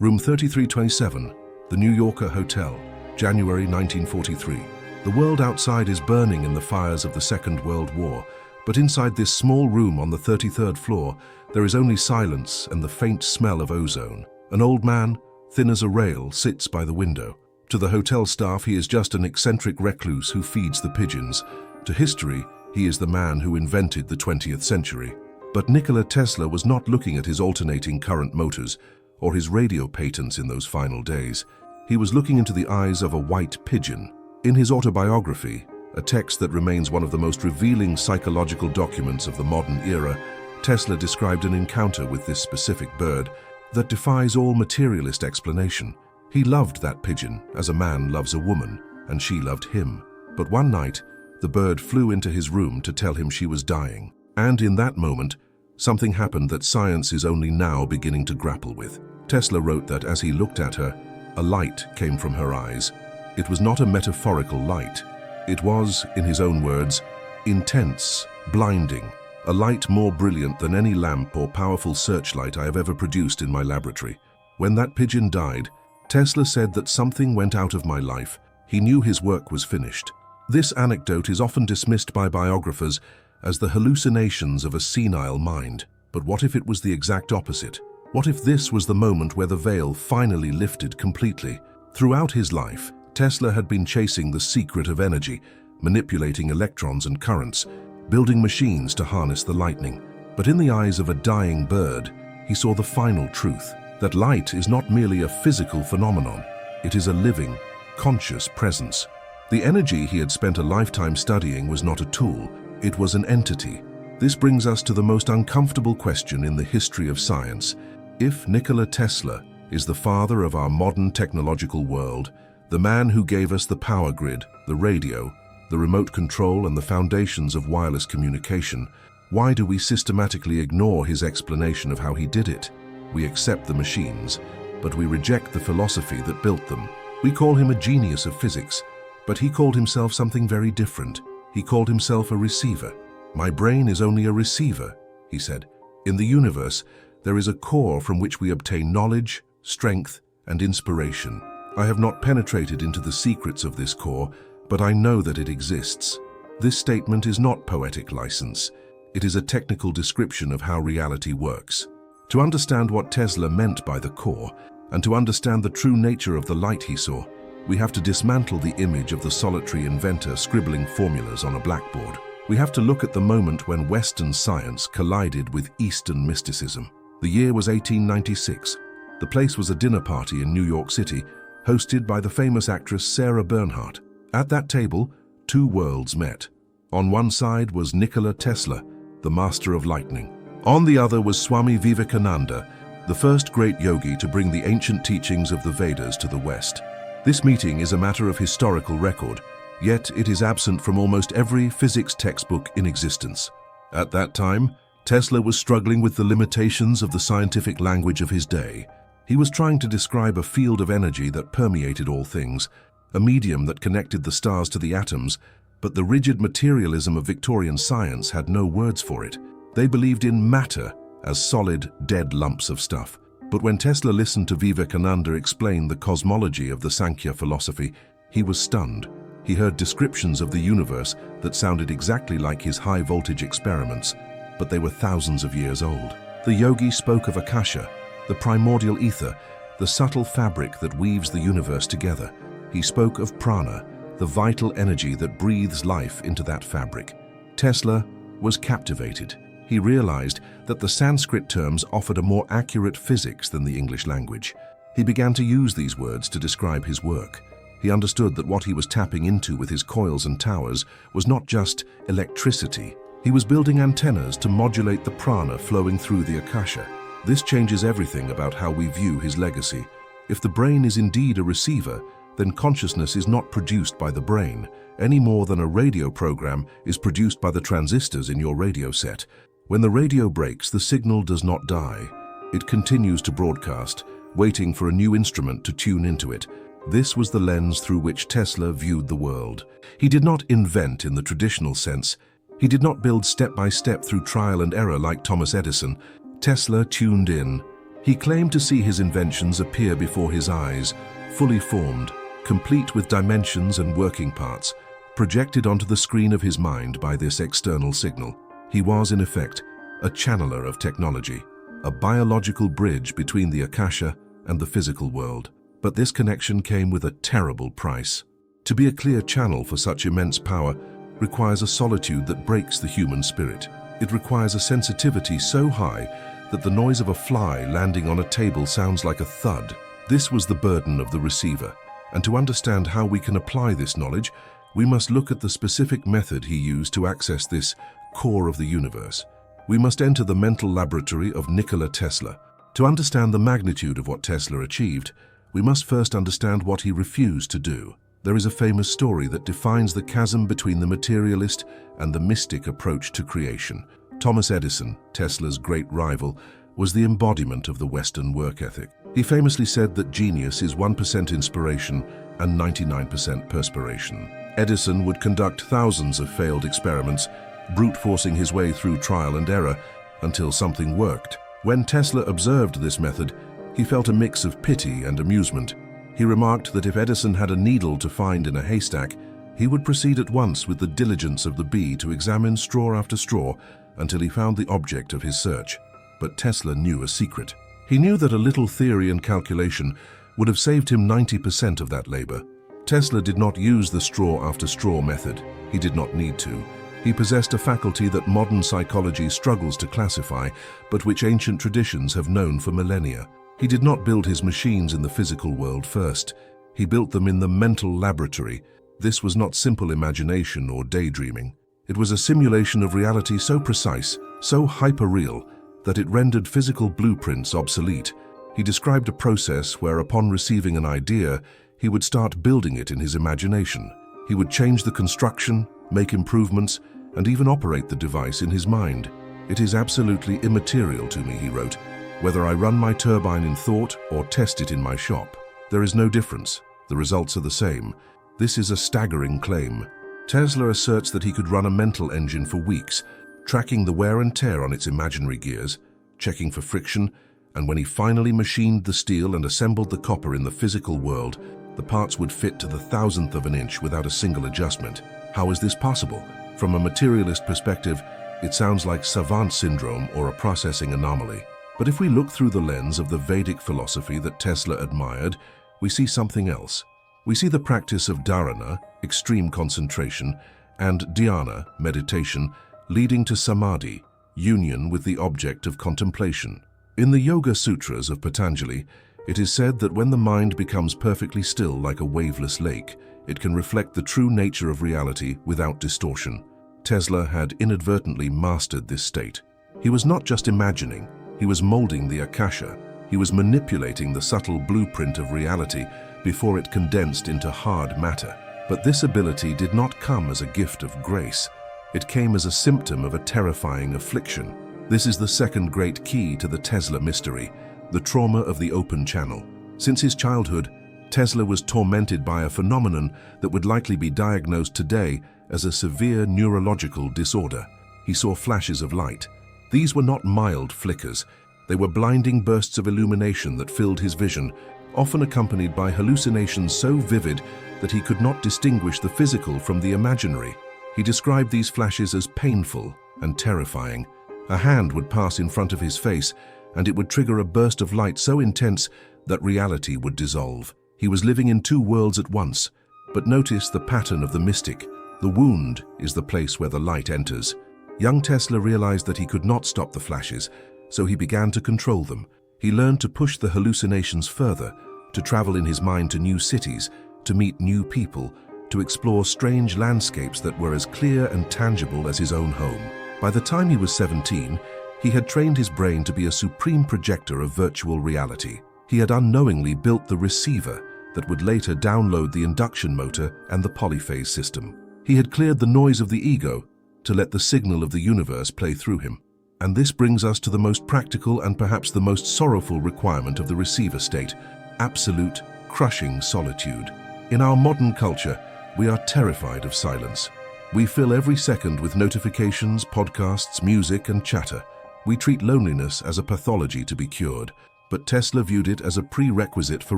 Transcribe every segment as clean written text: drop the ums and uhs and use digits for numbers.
Room 3327, the New Yorker Hotel, January 1943. The world outside is burning in the fires of the Second World War, but inside this small room on the 33rd floor, there is only silence and the faint smell of ozone. An old man, thin as a rail, sits by the window. To the hotel staff, he is just an eccentric recluse who feeds the pigeons. To history, he is the man who invented the 20th century. But Nikola Tesla was not looking at his alternating current motors or his radio patents in those final days. He was looking into the eyes of a white pigeon. In his autobiography, a text that remains one of the most revealing psychological documents of the modern era, Tesla described an encounter with this specific bird that defies all materialist explanation. He loved that pigeon as a man loves a woman, and she loved him. But one night, the bird flew into his room to tell him she was dying. And in that moment, something happened that science is only now beginning to grapple with. Tesla wrote that as he looked at her, a light came from her eyes. It was not a metaphorical light. It was, in his own words, intense, blinding, a light more brilliant than any lamp or powerful searchlight I have ever produced in my laboratory. When that pigeon died, Tesla said that something went out of my life. He knew his work was finished. This anecdote is often dismissed by biographers as the hallucinations of a senile mind. But what if it was the exact opposite? What if this was the moment where the veil finally lifted completely? Throughout his life, Tesla had been chasing the secret of energy, manipulating electrons and currents, building machines to harness the lightning. But in the eyes of a dying bird, he saw the final truth, that light is not merely a physical phenomenon. It is a living, conscious presence. The energy he had spent a lifetime studying was not a tool, it was an entity. This brings us to the most uncomfortable question in the history of science. If Nikola Tesla is the father of our modern technological world, the man who gave us the power grid, the radio, the remote control and the foundations of wireless communication, why do we systematically ignore his explanation of how he did it? We accept the machines, but we reject the philosophy that built them. We call him a genius of physics, but he called himself something very different. He called himself a receiver. My brain is only a receiver, he said. In the universe, there is a core from which we obtain knowledge, strength, and inspiration. I have not penetrated into the secrets of this core, but I know that it exists. This statement is not poetic license. It is a technical description of how reality works. To understand what Tesla meant by the core, and to understand the true nature of the light he saw, we have to dismantle the image of the solitary inventor scribbling formulas on a blackboard. We have to look at the moment when Western science collided with Eastern mysticism. The year was 1896. The place was a dinner party in New York City, hosted by the famous actress Sarah Bernhardt. At that table, two worlds met. On one side was Nikola Tesla, the master of lightning. On the other was Swami Vivekananda, the first great yogi to bring the ancient teachings of the Vedas to the West. This meeting is a matter of historical record, yet it is absent from almost every physics textbook in existence. At that time, Tesla was struggling with the limitations of the scientific language of his day. He was trying to describe a field of energy that permeated all things, a medium that connected the stars to the atoms, but the rigid materialism of Victorian science had no words for it. They believed in matter as solid, dead lumps of stuff. But when Tesla listened to Vivekananda explain the cosmology of the Sankhya philosophy, he was stunned. He heard descriptions of the universe that sounded exactly like his high-voltage experiments, but they were thousands of years old. The yogi spoke of Akasha, the primordial ether, the subtle fabric that weaves the universe together. He spoke of prana, the vital energy that breathes life into that fabric. Tesla was captivated. He realized that the Sanskrit terms offered a more accurate physics than the English language. He began to use these words to describe his work. He understood that what he was tapping into with his coils and towers was not just electricity. He was building antennas to modulate the prana flowing through the Akasha. This changes everything about how we view his legacy. If the brain is indeed a receiver, then consciousness is not produced by the brain, any more than a radio program is produced by the transistors in your radio set. When the radio breaks, the signal does not die. It continues to broadcast, waiting for a new instrument to tune into it. This was the lens through which Tesla viewed the world. He did not invent in the traditional sense. He did not build step by step through trial and error like Thomas Edison. Tesla tuned in. He claimed to see his inventions appear before his eyes, fully formed, complete with dimensions and working parts, projected onto the screen of his mind by this external signal. He was, in effect, a channeler of technology, a biological bridge between the Akasha and the physical world. But this connection came with a terrible price. To be a clear channel for such immense power requires a solitude that breaks the human spirit. It requires a sensitivity so high that the noise of a fly landing on a table sounds like a thud. This was the burden of the receiver, and to understand how we can apply this knowledge, we must look at the specific method he used to access this core of the universe. We must enter the mental laboratory of Nikola Tesla. To understand the magnitude of what Tesla achieved, we must first understand what he refused to do. There is a famous story that defines the chasm between the materialist and the mystic approach to creation. Thomas Edison, Tesla's great rival, was the embodiment of the Western work ethic. He famously said that genius is 1% inspiration and 99% perspiration. Edison would conduct thousands of failed experiments, brute forcing his way through trial and error until something worked. When Tesla observed this method, he felt a mix of pity and amusement. He remarked that if Edison had a needle to find in a haystack, he would proceed at once with the diligence of the bee to examine straw after straw until he found the object of his search. But Tesla knew a secret. He knew that a little theory and calculation would have saved him 90% of that labor. Tesla did not use the straw after straw method. He did not need to. He possessed a faculty that modern psychology struggles to classify, but which ancient traditions have known for millennia. He did not build his machines in the physical world first. He built them in the mental laboratory. This was not simple imagination or daydreaming. It was a simulation of reality so precise, so hyper-real, that it rendered physical blueprints obsolete. He described a process where, upon receiving an idea, he would start building it in his imagination. He would change the construction, make improvements, and even operate the device in his mind. "It is absolutely immaterial to me," he wrote, "whether I run my turbine in thought or test it in my shop. There is no difference. The results are the same." This is a staggering claim. Tesla asserts that he could run a mental engine for weeks, tracking the wear and tear on its imaginary gears, checking for friction, and when he finally machined the steel and assembled the copper in the physical world, the parts would fit to the thousandth of an inch without a single adjustment. How is this possible? From a materialist perspective, it sounds like savant syndrome or a processing anomaly. But if we look through the lens of the Vedic philosophy that Tesla admired, we see something else. We see the practice of dharana, extreme concentration, and dhyana, meditation, leading to samadhi, union with the object of contemplation. In the Yoga Sutras of Patanjali, it is said that when the mind becomes perfectly still like a waveless lake, it can reflect the true nature of reality without distortion. Tesla had inadvertently mastered this state. He was not just imagining, he was molding the Akasha. He was manipulating the subtle blueprint of reality before it condensed into hard matter. But this ability did not come as a gift of grace. It came as a symptom of a terrifying affliction. This is the second great key to the Tesla mystery, the trauma of the open channel. Since his childhood, Tesla was tormented by a phenomenon that would likely be diagnosed today as a severe neurological disorder. He saw flashes of light. These were not mild flickers. They were blinding bursts of illumination that filled his vision, often accompanied by hallucinations so vivid that he could not distinguish the physical from the imaginary. He described these flashes as painful and terrifying. A hand would pass in front of his face, and it would trigger a burst of light so intense that reality would dissolve. He was living in two worlds at once. But notice the pattern of the mystic. The wound is the place where the light enters. Young Tesla realized that he could not stop the flashes, so he began to control them. He learned to push the hallucinations further, to travel in his mind to new cities, to meet new people, to explore strange landscapes that were as clear and tangible as his own home. By the time he was 17, he had trained his brain to be a supreme projector of virtual reality. He had unknowingly built the receiver that would later download the induction motor and the polyphase system. He had cleared the noise of the ego to let the signal of the universe play through him. And this brings us to the most practical and perhaps the most sorrowful requirement of the receiver state: absolute, crushing solitude. In our modern culture, we are terrified of silence. We fill every second with notifications, podcasts, music, and chatter. We treat loneliness as a pathology to be cured. but Tesla viewed it as a prerequisite for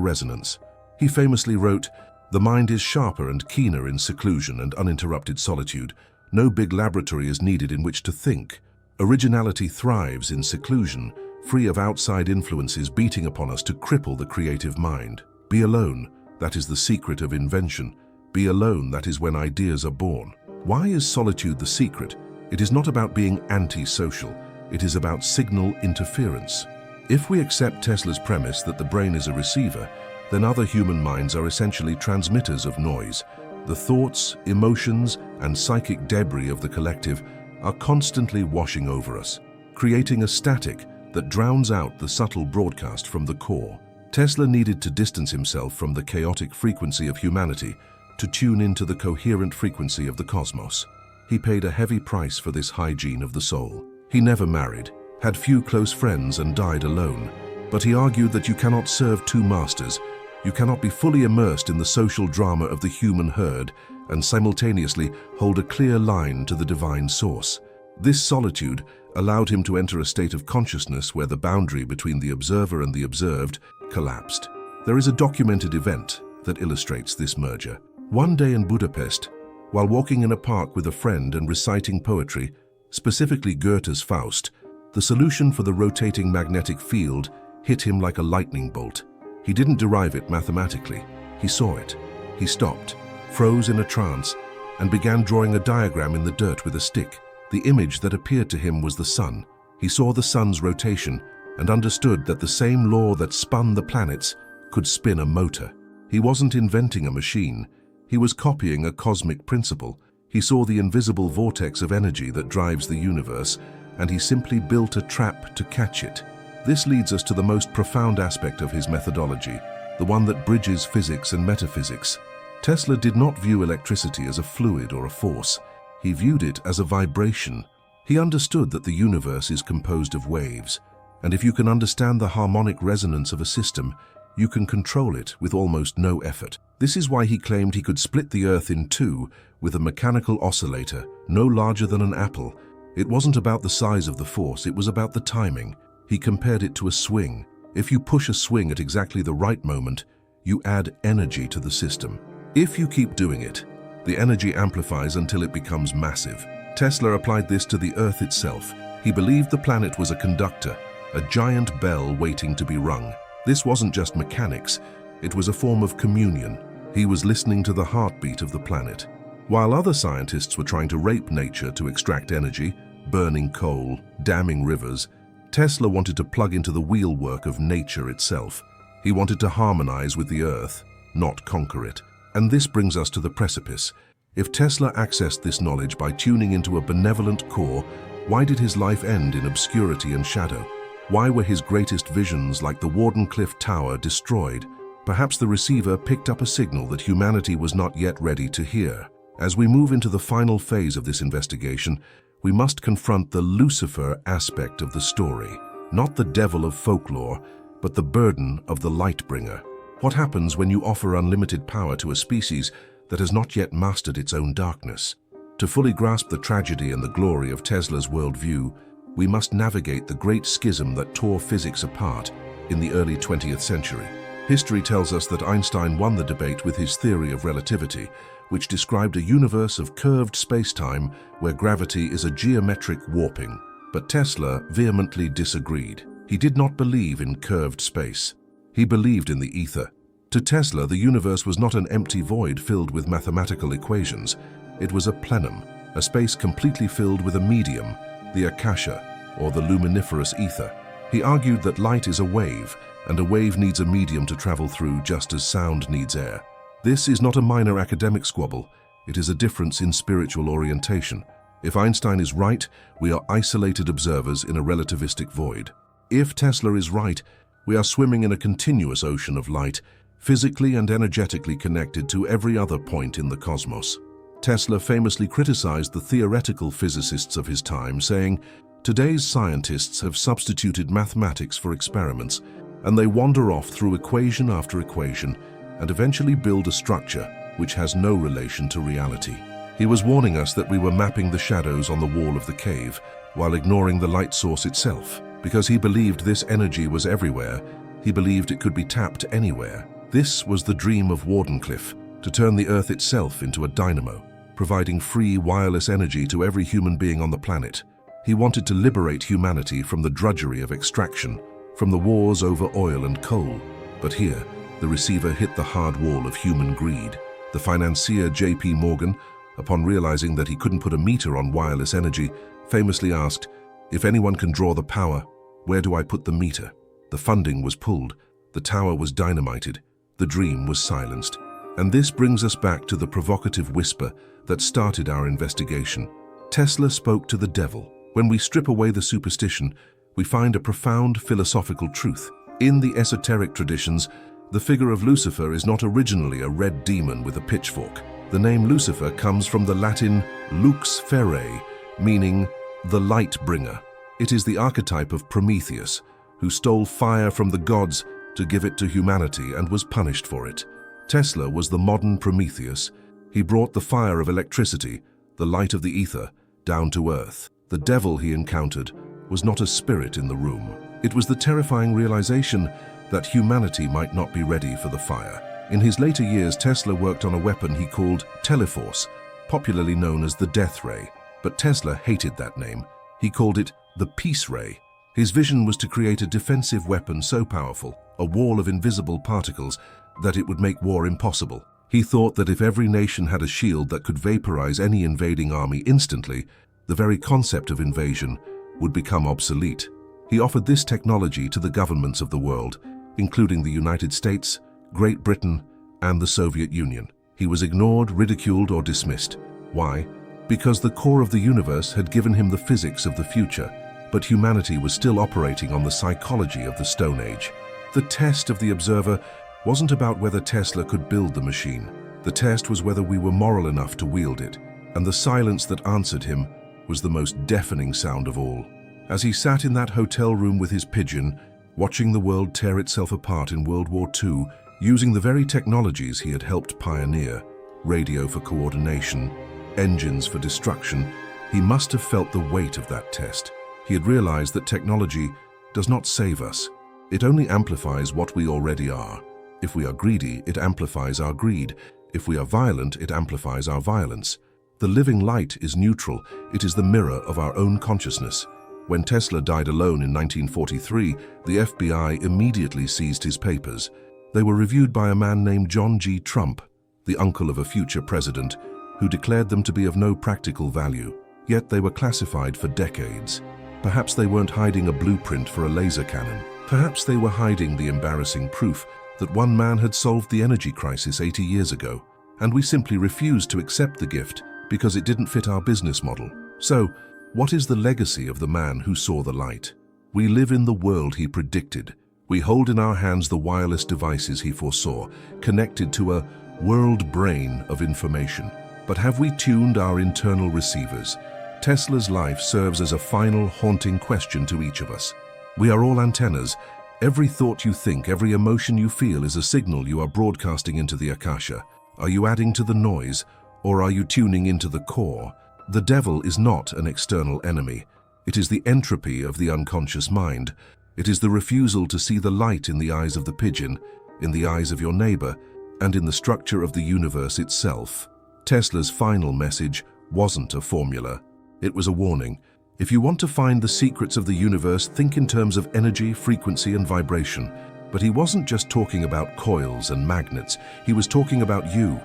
resonance. He famously wrote, "The mind is sharper and keener in seclusion and uninterrupted solitude. No big laboratory is needed in which to think. Originality thrives in seclusion, free of outside influences beating upon us to cripple the creative mind. Be alone, that is the secret of invention. Be alone, that is when ideas are born." Why is solitude the secret? It is not about being anti-social. It is about signal interference. If we accept Tesla's premise that the brain is a receiver, then other human minds are essentially transmitters of noise. The thoughts, emotions, and psychic debris of the collective are constantly washing over us, creating a static that drowns out the subtle broadcast from the core. Tesla needed to distance himself from the chaotic frequency of humanity to tune into the coherent frequency of the cosmos. He paid a heavy price for this hygiene of the soul. He never married, had few close friends, and died alone. But he argued that you cannot serve two masters. You cannot be fully immersed in the social drama of the human herd and simultaneously hold a clear line to the divine source. This solitude allowed him to enter a state of consciousness where the boundary between the observer and the observed collapsed. There is a documented event that illustrates this merger. One day in Budapest, while walking in a park with a friend and reciting poetry, specifically Goethe's Faust, the solution for the rotating magnetic field hit him like a lightning bolt. He didn't derive it mathematically. He saw it. He stopped, froze in a trance, and began drawing a diagram in the dirt with a stick. The image that appeared to him was the sun. He saw the sun's rotation and understood that the same law that spun the planets could spin a motor. He wasn't inventing a machine. He was copying a cosmic principle. He saw the invisible vortex of energy that drives the universe, and he simply built a trap to catch it. This leads us to the most profound aspect of his methodology, the one that bridges physics and metaphysics. Tesla did not view electricity as a fluid or a force. He viewed it as a vibration. He understood that the universe is composed of waves, and if you can understand the harmonic resonance of a system, you can control it with almost no effort. This is why he claimed he could split the Earth in two with a mechanical oscillator no larger than an apple. It wasn't about the size of the force, it was about the timing. He compared it to a swing. If you push a swing at exactly the right moment, you add energy to the system. If you keep doing it, the energy amplifies until it becomes massive. Tesla applied this to the Earth itself. He believed the planet was a conductor, a giant bell waiting to be rung. This wasn't just mechanics, it was a form of communion. He was listening to the heartbeat of the planet. While other scientists were trying to rape nature to extract energy, burning coal, damming rivers, Tesla wanted to plug into the wheelwork of nature itself. He wanted to harmonize with the Earth, not conquer it. And this brings us to the precipice. If Tesla accessed this knowledge by tuning into a benevolent core, why did his life end in obscurity and shadow? Why were his greatest visions, like the Wardenclyffe Tower, destroyed? Perhaps the receiver picked up a signal that humanity was not yet ready to hear. As we move into the final phase of this investigation, we must confront the Lucifer aspect of the story. Not the devil of folklore, but the burden of the Lightbringer. What happens when you offer unlimited power to a species that has not yet mastered its own darkness? To fully grasp the tragedy and the glory of Tesla's worldview, we must navigate the great schism that tore physics apart in the early 20th century. History tells us that Einstein won the debate with his theory of relativity, which described a universe of curved space-time where gravity is a geometric warping. But Tesla vehemently disagreed. He did not believe in curved space. He believed in the ether. To Tesla, the universe was not an empty void filled with mathematical equations. It was a plenum, a space completely filled with a medium, the akasha, or the luminiferous ether. He argued that light is a wave, and a wave needs a medium to travel through just as sound needs air. This is not a minor academic squabble, it is a difference in spiritual orientation. If Einstein is right, we are isolated observers in a relativistic void. If Tesla is right, we are swimming in a continuous ocean of light, physically and energetically connected to every other point in the cosmos. Tesla famously criticized the theoretical physicists of his time, saying, "Today's scientists have substituted mathematics for experiments, and they wander off through equation after equation and eventually build a structure which has no relation to reality." He was warning us that we were mapping the shadows on the wall of the cave while ignoring the light source itself. Because he believed this energy was everywhere, He believed it could be tapped anywhere. This was the dream of Wardenclyffe, to turn the Earth itself into a dynamo, providing free wireless energy to every human being on the planet. He wanted to liberate humanity from the drudgery of extraction, from the wars over oil and coal. But here, the receiver hit the hard wall of human greed. The financier J.P. Morgan, upon realizing that he couldn't put a meter on wireless energy, famously asked, "If anyone can draw the power, where do I put the meter?" The funding was pulled, the tower was dynamited, the dream was silenced. And this brings us back to the provocative whisper that started our investigation. Tesla spoke to the devil. When we strip away the superstition, we find a profound philosophical truth. In the esoteric traditions, the figure of Lucifer is not originally a red demon with a pitchfork. The name Lucifer comes from the Latin lux ferre, meaning the light bringer. It is the archetype of Prometheus, who stole fire from the gods to give it to humanity and was punished for it. Tesla was the modern Prometheus. He brought the fire of electricity, the light of the ether, down to earth. The devil he encountered was not a spirit in the room. It was the terrifying realization that humanity might not be ready for the fire. In his later years, Tesla worked on a weapon he called Teleforce, popularly known as the Death Ray. But Tesla hated that name. He called it the Peace Ray. His vision was to create a defensive weapon so powerful, a wall of invisible particles, that it would make war impossible. He thought that if every nation had a shield that could vaporize any invading army instantly, the very concept of invasion would become obsolete. He offered this technology to the governments of the world, including the United States, Great Britain, and the Soviet Union. He was ignored, ridiculed, or dismissed. Why? Because the core of the universe had given him the physics of the future, but humanity was still operating on the psychology of the Stone Age. The test of the observer wasn't about whether Tesla could build the machine. The test was whether we were moral enough to wield it, and the silence that answered him was the most deafening sound of all. As he sat in that hotel room with his pigeon, watching the world tear itself apart in World War II, using the very technologies he had helped pioneer, radio for coordination, engines for destruction, he must have felt the weight of that test. He had realized that technology does not save us. It only amplifies what we already are. If we are greedy, it amplifies our greed. If we are violent, it amplifies our violence. The living light is neutral. It is the mirror of our own consciousness. When Tesla died alone in 1943, the FBI immediately seized his papers. They were reviewed by a man named John G. Trump, the uncle of a future president, who declared them to be of no practical value. Yet they were classified for decades. Perhaps they weren't hiding a blueprint for a laser cannon. Perhaps they were hiding the embarrassing proof that one man had solved the energy crisis 80 years ago, and we simply refused to accept the gift because it didn't fit our business model. So, what is the legacy of the man who saw the light? We live in the world he predicted. We hold in our hands the wireless devices he foresaw, connected to a world brain of information. But have we tuned our internal receivers? Tesla's life serves as a final haunting question to each of us. We are all antennas. Every thought you think, every emotion you feel is a signal you are broadcasting into the Akasha. Are you adding to the noise, or are you tuning into the core? The devil is not an external enemy. It is the entropy of the unconscious mind. It is the refusal to see the light in the eyes of the pigeon, in the eyes of your neighbor, and in the structure of the universe itself. Tesla's final message wasn't a formula. It was a warning. If you want to find the secrets of the universe, think in terms of energy, frequency, and vibration. But he wasn't just talking about coils and magnets. He was talking about you.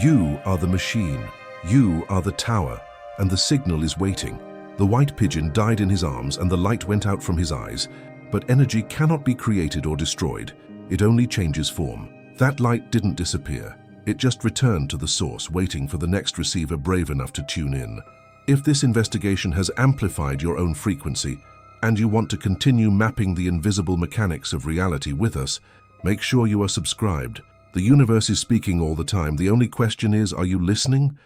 You are the machine. You are the tower. And the signal is waiting. The white pigeon died in his arms and the light went out from his eyes. But energy cannot be created or destroyed. It only changes form. That light didn't disappear. It just returned to the source, waiting for the next receiver brave enough to tune in. If this investigation has amplified your own frequency, and you want to continue mapping the invisible mechanics of reality with us, make sure you are subscribed. The universe is speaking all the time. The only question is, are you listening?